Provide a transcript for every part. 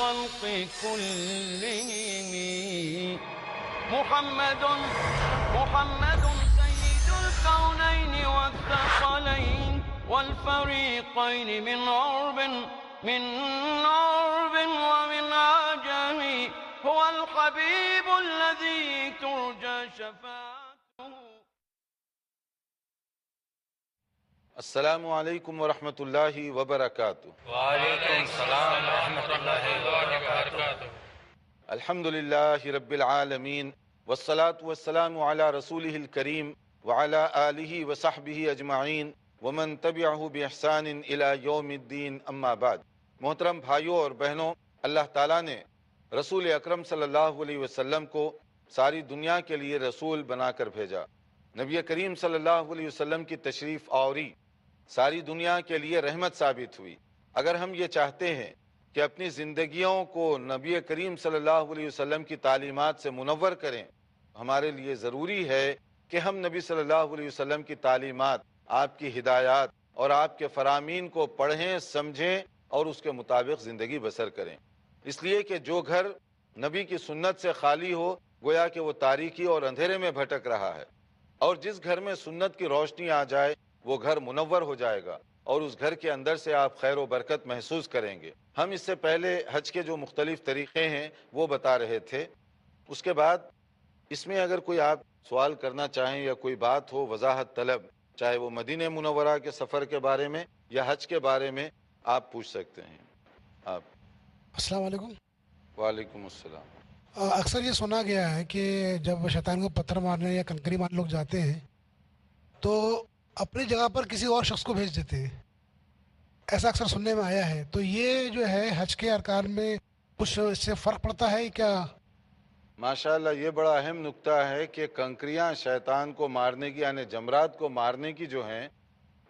الخلق كلهم محمد سيد الكونين والثقلين والفريقين من عرب ومن عجم هو الحبيب الذي ترجى شفاعته. السلام علیکم ورحمۃ اللہ وبرکاتہ. وعلیکم السلام ورحمۃ اللہ وبرکاتہ. الحمد للہ رب العالمین والصلاة والسلام علی رسولہ الکریم وعلی آلہ وصحبہ اجمعین ومن تبعہ باحسان الی یوم الدین، اما بعد. محترم بھائیوں اور بہنوں، اللہ تعالیٰ نے رسول اکرم صلی اللہ علیہ وسلم کو ساری دنیا کے لیے رسول بنا کر بھیجا. نبی کریم صلی اللہ علیہ وسلم کی تشریف آوری ساری دنیا کے لیے رحمت ثابت ہوئی. اگر ہم یہ چاہتے ہیں کہ اپنی زندگیوں کو نبی کریم صلی اللہ علیہ وسلم کی تعلیمات سے منور کریں، ہمارے لیے ضروری ہے کہ ہم نبی صلی اللہ علیہ وسلم کی تعلیمات، آپ کی ہدایات اور آپ کے فرامین کو پڑھیں، سمجھیں اور اس کے مطابق زندگی بسر کریں. اس لیے کہ جو گھر نبی کی سنت سے خالی ہو گویا کہ وہ تاریکی اور اندھیرے میں بھٹک رہا ہے، اور جس گھر میں سنت کی روشنی آ جائے وہ گھر منور ہو جائے گا اور اس گھر کے اندر سے آپ خیر و برکت محسوس کریں گے. ہم اس سے پہلے حج کے جو مختلف طریقے ہیں وہ بتا رہے تھے. اس کے بعد اس میں اگر کوئی آپ سوال کرنا چاہیں یا کوئی بات ہو وضاحت طلب، چاہے وہ مدینہ منورہ کے سفر کے بارے میں یا حج کے بارے میں، آپ پوچھ سکتے ہیں. آپ. السلام علیکم. وعلیکم السلام. اکثر یہ سنا گیا ہے کہ جب شیطان کو پتھر مارنے یا کنکری مارنے لوگ جاتے ہیں تو اپنی جگہ پر کسی اور شخص کو بھیج دیتے ہیں، ایسا اکثر سننے میں آیا ہے. تو یہ جو ہے حج کے ارکان میں کچھ اس سے فرق پڑتا ہے کیا؟ ماشاءاللہ، یہ بڑا اہم نکتہ ہے کہ کنکریاں شیطان کو مارنے کی، یعنی جمرات کو مارنے کی جو ہیں،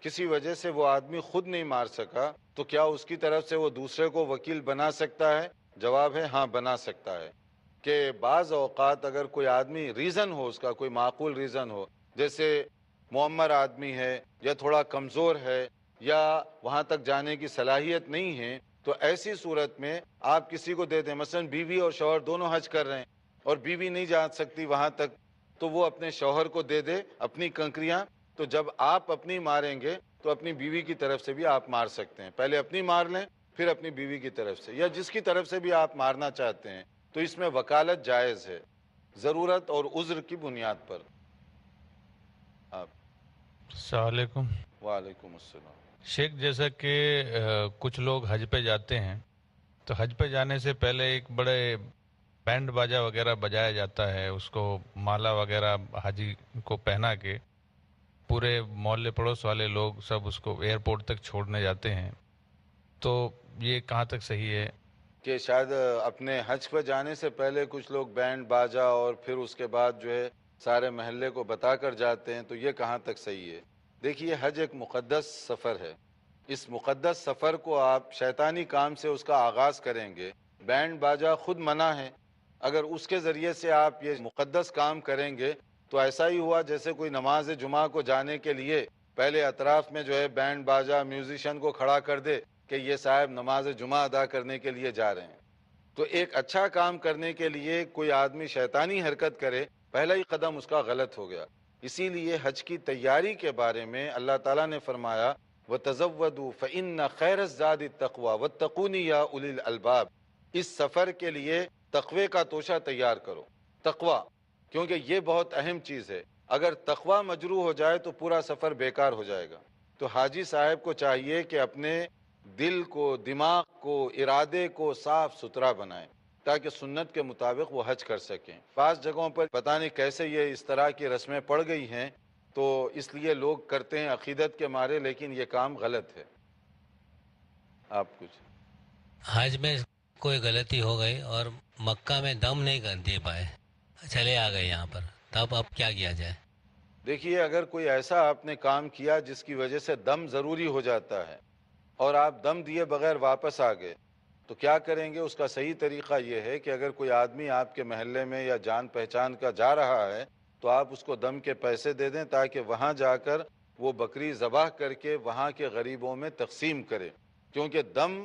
کسی وجہ سے وہ آدمی خود نہیں مار سکا تو کیا اس کی طرف سے وہ دوسرے کو وکیل بنا سکتا ہے؟ جواب ہے ہاں، بنا سکتا ہے. کہ بعض اوقات اگر کوئی آدمی ریزن ہو، اس کا کوئی معقول ریزن ہو، جیسے معمر آدمی ہے یا تھوڑا کمزور ہے یا وہاں تک جانے کی صلاحیت نہیں ہے، تو ایسی صورت میں آپ کسی کو دے دیں. مثلا بیوی اور شوہر دونوں حج کر رہے ہیں اور بیوی نہیں جا سکتی وہاں تک، تو وہ اپنے شوہر کو دے دے اپنی کنکریاں. تو جب آپ اپنی ماریں گے تو اپنی بیوی کی طرف سے بھی آپ مار سکتے ہیں. پہلے اپنی مار لیں، پھر اپنی بیوی کی طرف سے یا جس کی طرف سے بھی آپ مارنا چاہتے ہیں. تو اس میں وکالت جائز ہے، ضرورت اور عذر کی بنیاد پر. آپ. السلام علیکم. وعلیکم السلام. شیخ، جیسا کہ کچھ لوگ حج پہ جاتے ہیں تو حج پہ جانے سے پہلے ایک بڑے بینڈ باجا وغیرہ بجایا جاتا ہے، اس کو مالا وغیرہ حاجی کو پہنا کے پورے محلے پڑوس والے لوگ سب اس کو ایئرپورٹ تک چھوڑنے جاتے ہیں. تو یہ کہاں تک صحیح ہے؟ کہ شاید اپنے حج پہ جانے سے پہلے کچھ لوگ بینڈ باجا اور پھر اس کے بعد جو ہے سارے محلے کو بتا کر جاتے ہیں، تو یہ کہاں تک صحیح ہے؟ دیکھیے، حج ایک مقدس سفر ہے. اس مقدس سفر کو آپ شیطانی کام سے اس کا آغاز کریں گے. بینڈ باجا خود منع ہے، اگر اس کے ذریعے سے آپ یہ مقدس کام کریں گے تو ایسا ہی ہوا جیسے کوئی نماز جمعہ کو جانے کے لیے پہلے اطراف میں جو ہے بینڈ باجا میوزیشین کو کھڑا کر دے کہ یہ صاحب نماز جمعہ ادا کرنے کے لیے جا رہے ہیں. تو ایک اچھا کام کرنے کے لیے کوئی آدمی شیطانی حرکت کرے، پہلا ہی قدم اس کا غلط ہو گیا. اسی لیے حج کی تیاری کے بارے میں اللہ تعالیٰ نے فرمایا وَتَزَوَّدُوا فَإِنَّ خَيْرَ الزَّادِ التَّقْوَى وَاتَّقُونِ يَا أُولِي الْأَلْبَابِ. اس سفر کے لیے تقوی کا توشہ تیار کرو. تقوی، کیونکہ یہ بہت اہم چیز ہے. اگر تقوی مجروح ہو جائے تو پورا سفر بیکار ہو جائے گا. تو حاجی صاحب کو چاہیے کہ اپنے دل کو، دماغ کو، ارادے کو صاف ستھرا بنائیں تاکہ سنت کے مطابق وہ حج کر سکیں. بعض جگہوں پر پتہ نہیں کیسے یہ اس طرح کی رسمیں پڑ گئی ہیں، تو اس لیے لوگ کرتے ہیں عقیدت کے مارے، لیکن یہ کام غلط ہے. آپ کچھ. حج میں کوئی غلطی ہو گئی اور مکہ میں دم نہیں کر دے پائے، چلے آ گئے یہاں پر، تب اب کیا کیا جائے؟ دیکھیے، اگر کوئی ایسا آپ نے کام کیا جس کی وجہ سے دم ضروری ہو جاتا ہے اور آپ دم دیے بغیر واپس آ گئے تو کیا کریں گے؟ اس کا صحیح طریقہ یہ ہے کہ اگر کوئی آدمی آپ کے محلے میں یا جان پہچان کا جا رہا ہے تو آپ اس کو دم کے پیسے دے دیں تاکہ وہاں جا کر وہ بکری ذبح کر کے وہاں کے غریبوں میں تقسیم کرے. کیونکہ دم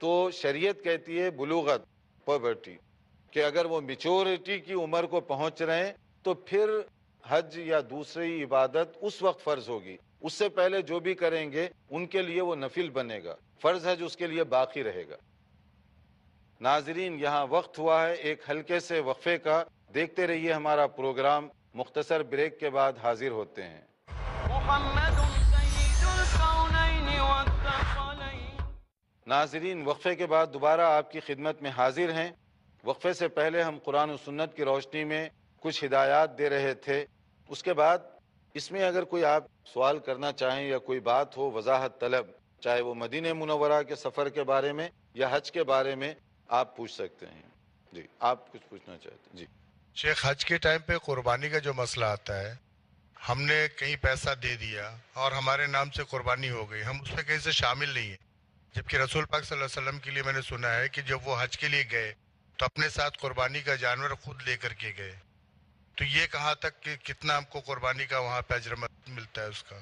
تو شریعت کہتی ہے بلوغت پوبرٹی، کہ اگر وہ میچورٹی کی عمر کو پہنچ رہے ہیں تو پھر حج یا دوسری عبادت اس وقت فرض ہوگی. اس سے پہلے جو بھی کریں گے ان کے لیے وہ نفل بنے گا، فرض حج اس کے لیے باقی رہے گا. ناظرین، یہاں وقت ہوا ہے ایک ہلکے سے وقفے کا. دیکھتے رہیے ہمارا پروگرام. مختصر بریک کے بعد حاضر ہوتے ہیں. محمد سید الكونین والثقلین. ناظرین، وقفے کے بعد دوبارہ آپ کی خدمت میں حاضر ہیں. وقفے سے پہلے ہم قرآن و سنت کی روشنی میں کچھ ہدایات دے رہے تھے. اس کے بعد اس میں اگر کوئی آپ سوال کرنا چاہیں یا کوئی بات ہو وضاحت طلب، چاہے وہ مدینہ منورہ کے سفر کے بارے میں یا حج کے بارے میں، آپ پوچھ سکتے ہیں. جی، آپ کچھ پوچھنا چاہتے ہیں؟ جی شیخ، حج کے ٹائم پہ قربانی کا جو مسئلہ آتا ہے، ہم نے کہیں پیسہ دے دیا اور ہمارے نام سے قربانی ہو گئی، ہم اس میں کہیں سے شامل نہیں ہیں، جبکہ رسول پاک صلی اللہ علیہ وسلم کے لیے میں نے سنا ہے کہ جب وہ حج کے لیے گئے تو اپنے ساتھ قربانی کا جانور خود لے کر کے گئے. تو یہ کہاں تک کہ کتنا ہم کو قربانی کا وہاں پہ اجر ملتا ہے اس کا؟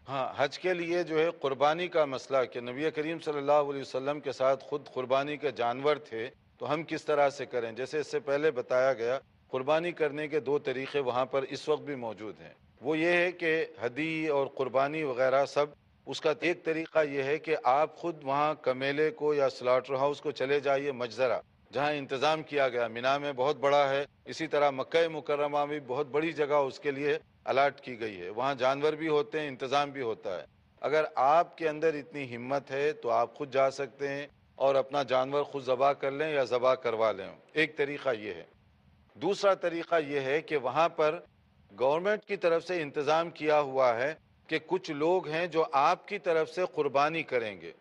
ہاں، حج کے لیے جو ہے قربانی کا مسئلہ کہ نبی کریم صلی اللہ علیہ وسلم کے ساتھ خود قربانی کے جانور تھے، تو ہم کس طرح سے کریں؟ جیسے اس سے پہلے بتایا گیا، قربانی کرنے کے دو طریقے وہاں پر اس وقت بھی موجود ہیں. وہ یہ ہے کہ ہدی اور قربانی وغیرہ سب، اس کا ایک طریقہ یہ ہے کہ آپ خود وہاں کمیلے کو یا سلاٹر ہاؤس کو چلے جائیے، مجزرہ جہاں انتظام کیا گیا. مینا میں بہت بڑا ہے، اسی طرح مکہ مکرمہ میں بہت بڑی جگہ اس کے لیے الاٹ کی گئی ہے. وہاں جانور بھی ہوتے ہیں، انتظام بھی ہوتا ہے. اگر آپ کے اندر اتنی ہمت ہے تو آپ خود جا سکتے ہیں اور اپنا جانور خود ذبح کر لیں یا ذبح کروا لیں. ایک طریقہ یہ ہے. دوسرا طریقہ یہ ہے کہ وہاں پر گورنمنٹ کی طرف سے انتظام کیا ہوا ہے کہ کچھ لوگ ہیں جو آپ کی طرف سے قربانی کریں گے.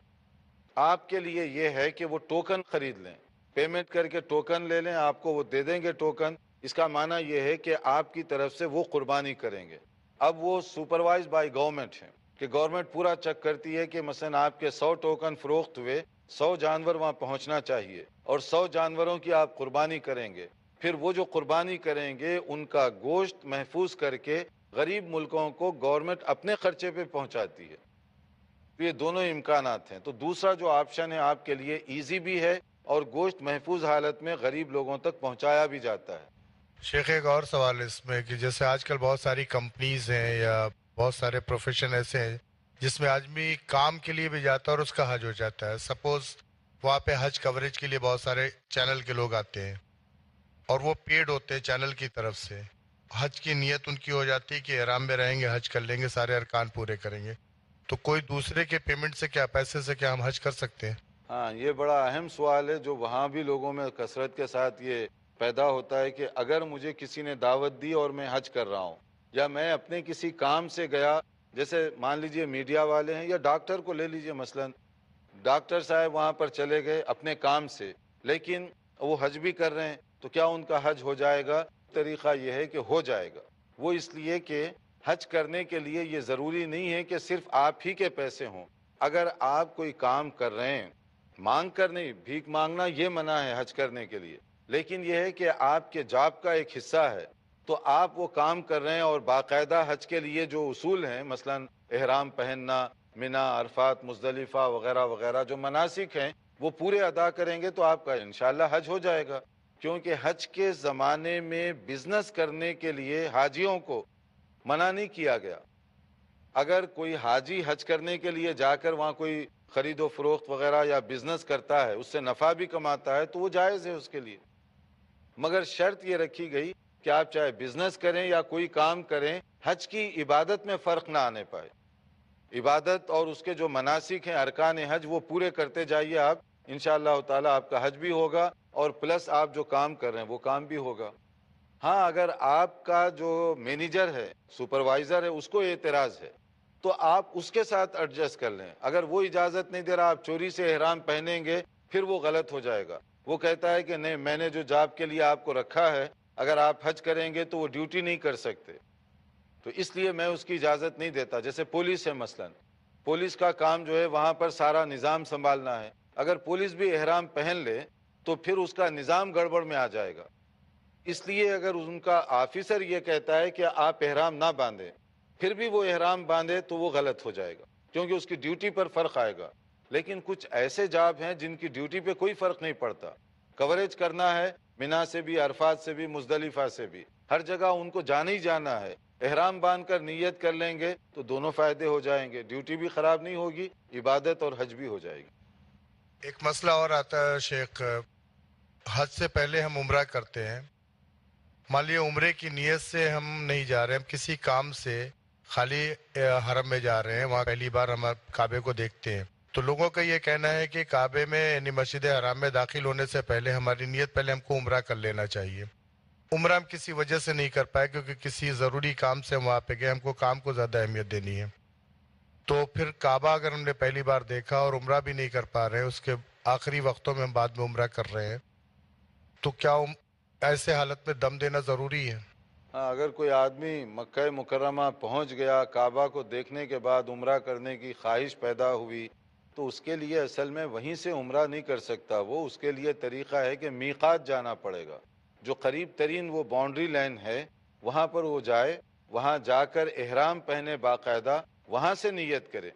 آپ کے لیے یہ ہے کہ وہ ٹوکن خرید لیں، پیمنٹ کر کے ٹوکن لے لیں، آپ کو وہ دے دیں گے ٹوکن. اس کا معنی یہ ہے کہ آپ کی طرف سے وہ قربانی کریں گے. اب وہ سپروائز بائی گورنمنٹ ہیں کہ گورنمنٹ پورا چیک کرتی ہے کہ مثلا آپ کے 100 ٹوکن فروخت ہوئے، 100 جانور وہاں پہنچنا چاہیے اور 100 جانوروں کی آپ قربانی کریں گے. پھر وہ جو قربانی کریں گے ان کا گوشت محفوظ کر کے غریب ملکوں کو گورنمنٹ اپنے خرچے پہ پہنچاتی ہے. یہ دونوں امکانات ہیں. تو دوسرا جو آپشن ہے آپ کے لیے ایزی بھی ہے اور گوشت محفوظ حالت میں غریب لوگوں تک پہنچایا بھی جاتا ہے. شیخ، ایک اور سوال اس میں کہ جیسے آج کل بہت ساری کمپنیز ہیں یا بہت سارے پروفیشن ایسے ہیں جس میں آدمی کام کے لیے بھی جاتا ہے اور اس کا حج ہو جاتا ہے. سپوز وہاں پہ حج کوریج کے لیے بہت سارے چینل کے لوگ آتے ہیں اور وہ پیڈ ہوتے ہیں چینل کی طرف سے. حج کی نیت ان کی ہو جاتی ہے کہ احرام میں رہیں گے، حج کر لیں گے، سارے ارکان پورے کریں گے. تو کوئی دوسرے کے پیمنٹ سے کیا، پیسے سے کیا ہم حج کر سکتے ہیں؟ ہاں، یہ بڑا اہم سوال ہے جو وہاں بھی لوگوں میں کثرت کے ساتھ یہ پیدا ہوتا ہے کہ اگر مجھے کسی نے دعوت دی اور میں حج کر رہا ہوں یا میں اپنے کسی کام سے گیا، جیسے مان لیجئے میڈیا والے ہیں یا ڈاکٹر کو لے لیجئے، مثلا ڈاکٹر صاحب وہاں پر چلے گئے اپنے کام سے، لیکن وہ حج بھی کر رہے ہیں، تو کیا ان کا حج ہو جائے گا؟ طریقہ یہ ہے کہ ہو جائے گا. وہ اس لیے کہ حج کرنے کے لیے یہ ضروری نہیں ہے کہ صرف آپ ہی کے پیسے ہوں. اگر آپ کوئی کام کر رہے ہیں، مانگ کر نہیں، بھیک مانگنا یہ منع ہے حج کرنے کے لیے، لیکن یہ ہے کہ آپ کے جاب کا ایک حصہ ہے، تو آپ وہ کام کر رہے ہیں اور باقاعدہ حج کے لیے جو اصول ہیں، مثلا احرام پہننا، مینا، عرفات، مزدلفہ وغیرہ وغیرہ جو مناسک ہیں وہ پورے ادا کریں گے تو آپ کا انشاءاللہ حج ہو جائے گا. کیونکہ حج کے زمانے میں بزنس کرنے کے لیے حاجیوں کو منع نہیں کیا گیا. اگر کوئی حاجی حج کرنے کے لیے جا کر وہاں کوئی خرید و فروخت وغیرہ یا بزنس کرتا ہے، اس سے نفع بھی کماتا ہے، تو وہ جائز ہے اس کے لیے. مگر شرط یہ رکھی گئی کہ آپ چاہے بزنس کریں یا کوئی کام کریں، حج کی عبادت میں فرق نہ آنے پائے. عبادت اور اس کے جو مناسک ہیں، ارکان حج، وہ پورے کرتے جائیے آپ، انشاءاللہ تعالی آپ کا حج بھی ہوگا اور پلس آپ جو کام کر رہے ہیں وہ کام بھی ہوگا. ہاں، اگر آپ کا جو مینیجر ہے، سپروائزر ہے، اس کو اعتراض ہے تو آپ اس کے ساتھ ایڈجسٹ کر لیں. اگر وہ اجازت نہیں دے رہا، آپ چوری سے احرام پہنیں گے، پھر وہ غلط ہو جائے گا. وہ کہتا ہے کہ نہیں، میں نے جو جاب کے لیے آپ کو رکھا ہے، اگر آپ حج کریں گے تو وہ ڈیوٹی نہیں کر سکتے، تو اس لیے میں اس کی اجازت نہیں دیتا. جیسے پولیس ہے، مثلا پولیس کا کام جو ہے وہاں پر سارا نظام سنبھالنا ہے. اگر پولیس بھی احرام پہن لے تو پھر اس کا نظام گڑبڑ میں آ جائے گا. اس لیے اگر ان کا آفیسر یہ کہتا ہے کہ آپ احرام نہ باندھیں، پھر بھی وہ احرام باندھے تو وہ غلط ہو جائے گا، کیونکہ اس کی ڈیوٹی پر فرق آئے گا. لیکن کچھ ایسے جاب ہیں جن کی ڈیوٹی پہ کوئی فرق نہیں پڑتا، کوریج کرنا ہے منا سے بھی، عرفات سے بھی، مزدلفہ سے بھی، ہر جگہ ان کو جانا ہی جانا ہے، احرام باندھ کر نیت کر لیں گے تو دونوں فائدے ہو جائیں گے، ڈیوٹی بھی خراب نہیں ہوگی، عبادت اور حج بھی ہو جائے گی۔ ایک مسئلہ اور آتا ہے شیخ، حج سے پہلے ہم عمرہ کرتے ہیں، مان لیے عمرے کی نیت سے ہم نہیں جا رہے، ہم کسی کام سے خالی حرم میں جا رہے ہیں، وہاں پہلی بار ہم کعبے کو دیکھتے ہیں، تو لوگوں کا یہ کہنا ہے کہ کعبے میں یعنی مسجد حرام میں داخل ہونے سے پہلے ہماری نیت پہلے ہم کو عمرہ کر لینا چاہیے۔ عمرہ ہم کسی وجہ سے نہیں کر پائے کیونکہ کسی ضروری کام سے ہم وہاں پہ گئے، ہم کو کام کو زیادہ اہمیت دینی ہے، تو پھر کعبہ اگر ہم نے پہلی بار دیکھا اور عمرہ بھی نہیں کر پا رہے، اس کے آخری وقتوں میں ہم بعد میں عمرہ کر رہے ہیں، تو کیا ایسے حالت میں دم دینا ضروری ہے؟ ہاں، اگر کوئی آدمی مکہ مکرمہ پہنچ گیا، کعبہ کو دیکھنے کے بعد عمرہ کرنے کی خواہش پیدا ہوئی، تو اس کے لیے اصل میں وہیں سے عمرہ نہیں کر سکتا، وہ اس کے لیے طریقہ ہے کہ میقات جانا پڑے گا، جو قریب ترین وہ باؤنڈری لائن ہے وہاں پر وہ جائے، وہاں جا کر احرام پہنے باقاعدہ، وہاں سے نیت کرے،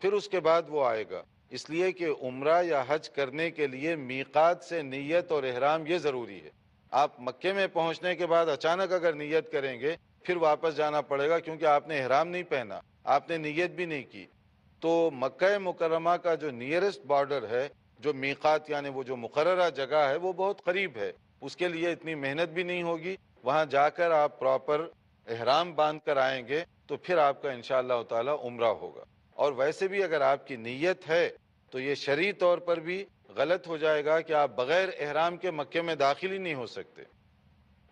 پھر اس کے بعد وہ آئے گا، اس لیے کہ عمرہ یا حج کرنے کے لیے میقات سے نیت اور احرام یہ ضروری ہے۔ آپ مکے میں پہنچنے کے بعد اچانک اگر نیت کریں گے پھر واپس جانا پڑے گا، کیونکہ آپ نے احرام نہیں پہنا، آپ نے نیت بھی نہیں کی۔ تو مکہ مکرمہ کا جو نیئرسٹ بارڈر ہے، جو میقات یعنی وہ جو مقررہ جگہ ہے، وہ بہت قریب ہے، اس کے لیے اتنی محنت بھی نہیں ہوگی، وہاں جا کر آپ پراپر احرام باندھ کر آئیں گے تو پھر آپ کا انشاءاللہ تعالی عمرہ ہوگا۔ اور ویسے بھی اگر آپ کی نیت ہے تو یہ شرعی طور پر بھی غلط ہو جائے گا کہ آپ بغیر احرام کے مکے میں داخل ہی نہیں ہو سکتے۔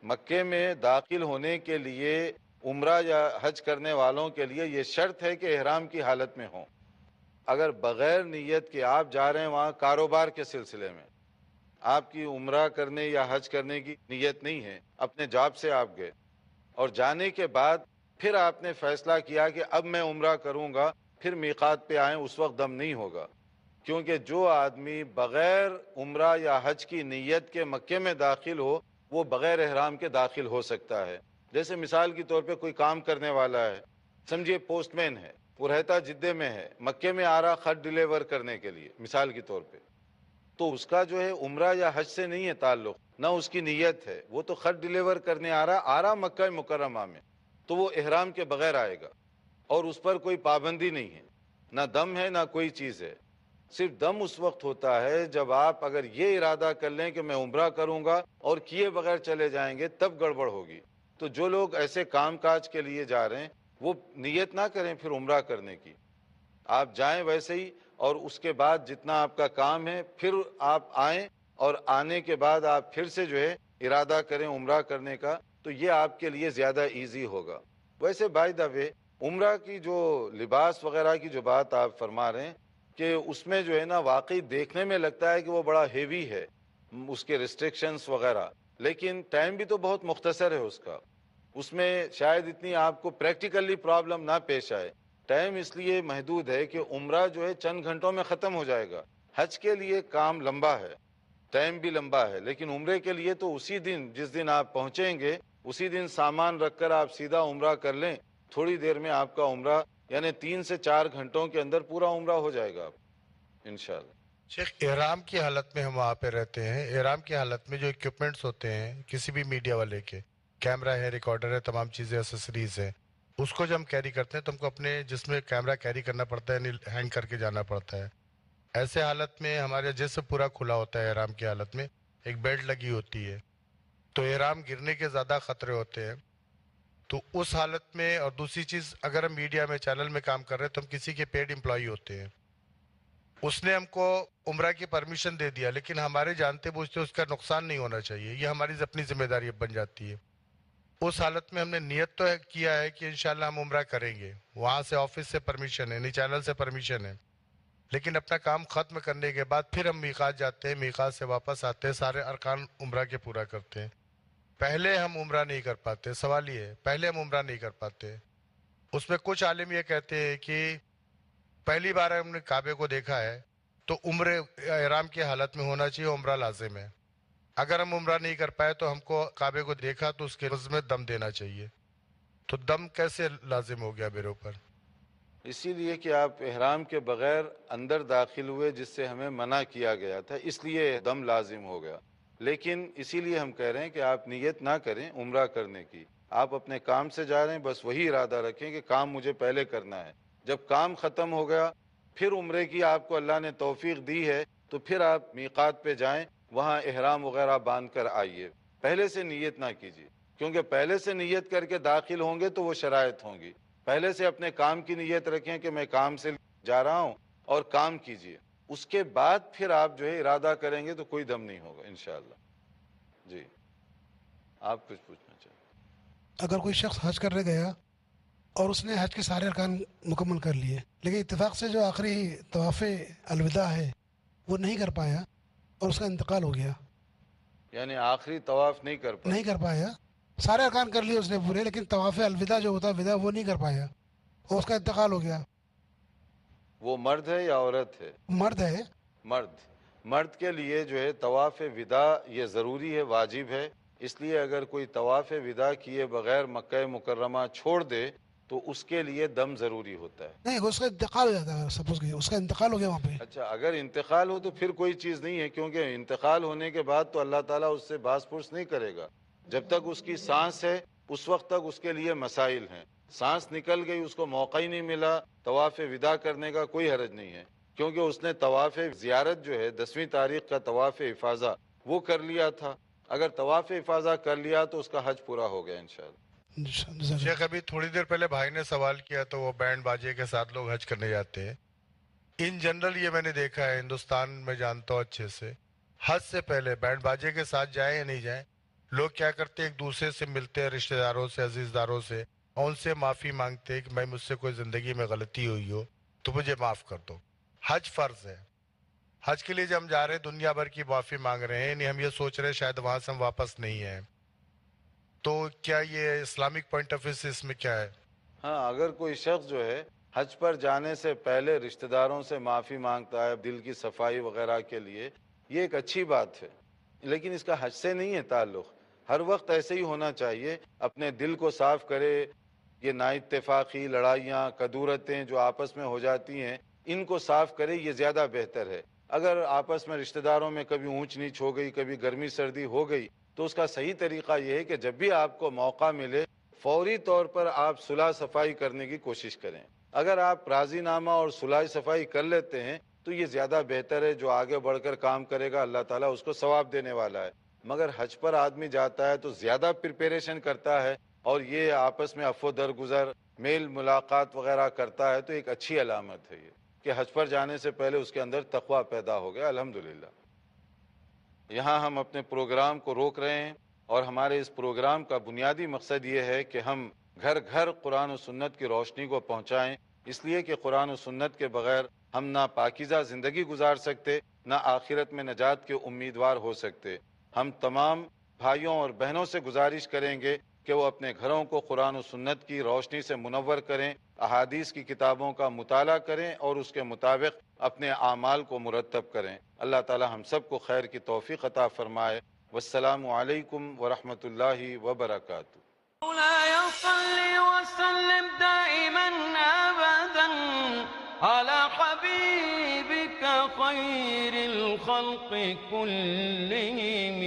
مکے میں داخل ہونے کے لیے عمرہ یا حج کرنے والوں کے لیے یہ شرط ہے کہ احرام کی حالت میں ہوں۔ اگر بغیر نیت کے آپ جا رہے ہیں وہاں کاروبار کے سلسلے میں، آپ کی عمرہ کرنے یا حج کرنے کی نیت نہیں ہے، اپنے جاب سے آپ گئے اور جانے کے بعد پھر آپ نے فیصلہ کیا کہ اب میں عمرہ کروں گا، پھر میقات پہ آئیں، اس وقت دم نہیں ہوگا، کیونکہ جو آدمی بغیر عمرہ یا حج کی نیت کے مکے میں داخل ہو وہ بغیر احرام کے داخل ہو سکتا ہے۔ جیسے مثال کے طور پہ کوئی کام کرنے والا ہے، سمجھیے پوسٹ مین ہے، وہ رہتا جدے میں ہے، مکے میں آ رہا خط ڈیلیور کرنے کے لیے مثال کے طور پہ، تو اس کا جو ہے عمرہ یا حج سے نہیں ہے تعلق، نہ اس کی نیت ہے، وہ تو خط ڈیلیور کرنے آ رہا مکہ مکرمہ میں، تو وہ احرام کے بغیر آئے گا اور اس پر کوئی پابندی نہیں ہے، نہ دم ہے نہ کوئی چیز ہے۔ صرف دم اس وقت ہوتا ہے جب آپ اگر یہ ارادہ کر لیں کہ میں عمرہ کروں گا اور کیے بغیر چلے جائیں گے، تب گڑبڑ ہوگی۔ تو جو لوگ ایسے کام کاج کے لیے جا رہے ہیں وہ نیت نہ کریں پھر عمرہ کرنے کی، آپ جائیں ویسے ہی، اور اس کے بعد جتنا آپ کا کام ہے پھر آپ آئیں، اور آنے کے بعد آپ پھر سے جو ہے ارادہ کریں عمرہ کرنے کا، تو یہ آپ کے لیے زیادہ ایزی ہوگا۔ ویسے بائی دا وے عمرہ کی جو لباس وغیرہ کی جو بات آپ فرما رہے ہیں کہ اس میں جو ہے نا واقعی دیکھنے میں لگتا ہے کہ وہ بڑا ہیوی ہے، اس کے ریسٹرکشنز وغیرہ، لیکن ٹائم بھی تو بہت مختصر ہے اس کا، اس میں شاید اتنی آپ کو پریکٹیکلی پرابلم نہ پیش آئے۔ ٹائم اس لیے محدود ہے کہ عمرہ جو ہے چند گھنٹوں میں ختم ہو جائے گا، حج کے لیے کام لمبا ہے، ٹائم بھی لمبا ہے، لیکن عمرے کے لیے تو اسی دن جس دن آپ پہنچیں گے اسی دن سامان رکھ کر آپ سیدھا عمرہ کر لیں، تھوڑی دیر میں آپ کا عمرہ یعنی 3 سے 4 گھنٹوں کے اندر پورا عمرہ ہو جائے گا انشاءاللہ۔ شیخ احرام کی حالت میں ہم وہاں پہ رہتے ہیں، احرام کی حالت میں جو اکوپمنٹس ہوتے ہیں کسی بھی میڈیا والے کے، کیمرہ ہے، ریکارڈر ہے، تمام چیزیں ایسیسریز ہیں، اس کو جب ہم کیری کرتے ہیں تو ہم کو اپنے جسم میں کیمرہ کیری کرنا پڑتا ہے، یعنی ہینگ کر کے جانا پڑتا ہے۔ ایسے حالت میں ہمارا جسم پورا کھلا ہوتا ہے، احرام کی حالت میں ایک بیلٹ لگی ہوتی ہے، تو احرام گرنے کے زیادہ خطرے ہوتے ہیں۔ تو اس حالت میں، اور دوسری چیز اگر ہم میڈیا میں چینل میں کام کر رہے ہیں تو ہم کسی کے پیڈ امپلائی ہوتے ہیں، اس نے ہم کو عمرہ کی پرمیشن دے دیا لیکن ہمارے جانتے بوجھتے اس کا نقصان نہیں ہونا چاہیے، یہ ہماری اپنی ذمہ داری بن جاتی ہے۔ اس حالت میں ہم نے نیت تو کیا ہے کہ انشاءاللہ ہم عمرہ کریں گے، وہاں سے آفس سے پرمیشن ہے، نہیں چینل سے پرمیشن ہے، لیکن اپنا کام ختم کرنے کے بعد پھر ہم میقات جاتے ہیں، میقات سے واپس آتے ہیں، سارے ارکان عمرہ کے پورا کرتے ہیں۔ پہلے ہم عمرہ نہیں کر پاتے، سوال یہ ہے پہلے ہم عمرہ نہیں کر پاتے۔ اس میں کچھ عالم یہ کہتے ہیں کہ پہلی بار ہم نے کعبے کو دیکھا ہے تو عمرے احرام کی حالت میں ہونا چاہیے، عمرہ لازم ہے۔ اگر ہم عمرہ نہیں کر پائے تو ہم کو کعبے کو دیکھا تو اس کے عوض میں دم دینا چاہیے، تو دم کیسے لازم ہو گیا میرے اوپر؟ اسی لیے کہ آپ احرام کے بغیر اندر داخل ہوئے، جس سے ہمیں منع کیا گیا تھا، اس لیے دم لازم ہو گیا. لیکن اسی لیے ہم کہہ رہے ہیں کہ آپ نیت نہ کریں عمرہ کرنے کی، آپ اپنے کام سے جا رہے ہیں، بس وہی ارادہ رکھیں کہ کام مجھے پہلے کرنا ہے. جب کام ختم ہو گیا پھر عمرے کی آپ کو اللہ نے توفیق دی ہے تو پھر آپ میقات پہ جائیں، وہاں احرام وغیرہ باندھ کر آئیے. پہلے سے نیت نہ کیجیے، کیونکہ پہلے سے نیت کر کے داخل ہوں گے تو وہ شرائط ہوں گی. پہلے سے اپنے کام کی نیت رکھیں کہ میں کام سے جا رہا ہوں اور کام کیجیے، اس کے بعد پھر آپ جو ہے ارادہ کریں گے تو کوئی دم نہیں ہوگا انشاءاللہ. جی آپ کچھ پوچھنا چاہیں؟ اگر کوئی شخص حج کرنے گیا اور اس نے حج کے سارے ارکان مکمل کر لیے، لیکن اتفاق سے جو آخری طواف الوداع ہے وہ نہیں کر پایا اور اس کا انتقال ہو گیا، یعنی آخری طواف نہیں کر پایا، سارے ارکان کر لیے اس نے پورے، لیکن طواف الوداع جو ہوتا ہے وداع وہ نہیں کر پایا اور اس کا انتقال ہو گیا. وہ مرد ہے یا عورت ہے؟ مرد ہے. مرد کے لیے جو ہے طواف وداع یہ ضروری ہے، واجب ہے. اس لیے اگر کوئی طواف وداع کیے بغیر مکہ مکرمہ چھوڑ دے تو اس کے لیے دم ضروری ہوتا ہے. نہیں، اس کا انتقال ہو جاتا ہے، سپوز کہ اس کا انتقال ہو گیا وہاں پہ. اچھا، اگر انتقال ہو تو پھر کوئی چیز نہیں ہے، کیونکہ انتقال ہونے کے بعد تو اللہ تعالیٰ اس سے باز پرس نہیں کرے گا. جب تک اس کی سانس ہے اس وقت تک اس کے لیے مسائل ہیں. سانس نکل گئی، اس کو موقع ہی نہیں ملا طواف وداع کرنے کا، کوئی حرج نہیں ہے، کیونکہ اس نے طواف زیارت جو ہے 10ویں تاریخ کا طواف افاضہ وہ کر لیا تھا. اگر طواف افاضہ کر لیا تو اس کا حج پورا ہو گیا انشاءاللہ. شیخ ابھی تھوڑی دیر پہلے بھائی نے سوال کیا تو وہ بینڈ باجے کے ساتھ لوگ حج کرنے جاتے ہیں. ان جنرل یہ میں نے دیکھا ہے ہندوستان میں جانتا ہوں اچھے سے، حج سے پہلے بینڈ باجے کے ساتھ جائیں یا نہیں جائیں، لوگ کیا کرتے ایک دوسرے سے ملتے ہیں، رشتہ داروں سے، عزیز داروں سے، اور ان سے معافی مانگتے ہیں کہ میں مجھ سے کوئی زندگی میں غلطی ہوئی ہو تو مجھے معاف کر دو. حج فرض ہے. حج کے لیے جب ہم جا رہے ہیں دنیا بھر کی معافی مانگ رہے ہیں، یعنی ہم یہ سوچ رہے ہیں شاید وہاں سے ہم واپس نہیں ہیں، تو کیا یہ اسلامک پوائنٹ آف ویو سے اس میں کیا ہے؟ ہاں، اگر کوئی شخص جو ہے حج پر جانے سے پہلے رشتہ داروں سے معافی مانگتا ہے دل کی صفائی وغیرہ کے لیے، یہ ایک اچھی بات ہے، لیکن اس کا حج سے نہیں ہے تعلق. ہر وقت ایسے ہی ہونا چاہیے، اپنے دل کو صاف کرے. یہ نا اتفاقی لڑائیاں کدورتیں جو آپس میں ہو جاتی ہیں ان کو صاف کرے، یہ زیادہ بہتر ہے. اگر آپس میں رشتہ داروں میں کبھی اونچ نیچ ہو گئی، کبھی گرمی سردی ہو گئی، تو اس کا صحیح طریقہ یہ ہے کہ جب بھی آپ کو موقع ملے فوری طور پر آپ صلح صفائی کرنے کی کوشش کریں. اگر آپ راضی نامہ اور صلح صفائی کر لیتے ہیں تو یہ زیادہ بہتر ہے. جو آگے بڑھ کر کام کرے گا اللہ تعالیٰ اس کو ثواب دینے والا ہے. مگر حج پر آدمی جاتا ہے تو زیادہ پریپریشن کرتا ہے اور یہ آپس میں عفو درگزر میل ملاقات وغیرہ کرتا ہے، تو ایک اچھی علامت ہے یہ کہ حج پر جانے سے پہلے اس کے اندر تقویٰ پیدا ہو گیا. الحمدللہ. یہاں ہم اپنے پروگرام کو روک رہے ہیں اور ہمارے اس پروگرام کا بنیادی مقصد یہ ہے کہ ہم گھر گھر قرآن و سنت کی روشنی کو پہنچائیں، اس لیے کہ قرآن و سنت کے بغیر ہم نہ پاکیزہ زندگی گزار سکتے، نہ آخرت میں نجات کے امیدوار ہو سکتے. ہم تمام بھائیوں اور بہنوں سے گزارش کریں گے کہ وہ اپنے گھروں کو قرآن و سنت کی روشنی سے منور کریں، احادیث کی کتابوں کا مطالعہ کریں اور اس کے مطابق اپنے اعمال کو مرتب کریں. اللہ تعالی ہم سب کو خیر کی توفیق عطا فرمائے. والسلام علیکم ورحمۃ اللہ وبرکاتہ. مولاي صل وسلم دائما أبدا على حبيبك خير الخلق كلهم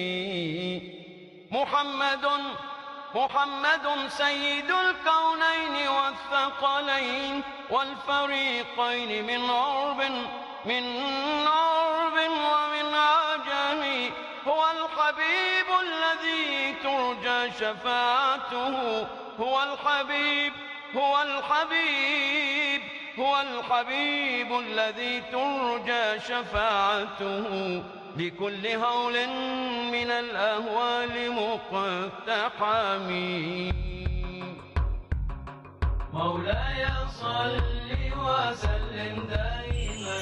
محمد سيد الكونين والثقلين والفريقين من عرب ومن عجم. هو الحبيب الذي ترجى شفاعته، هو الحبيب الذي ترجى شفاعته بكل هول من الأهوال مقتحم. مولاي صل وسلم دائما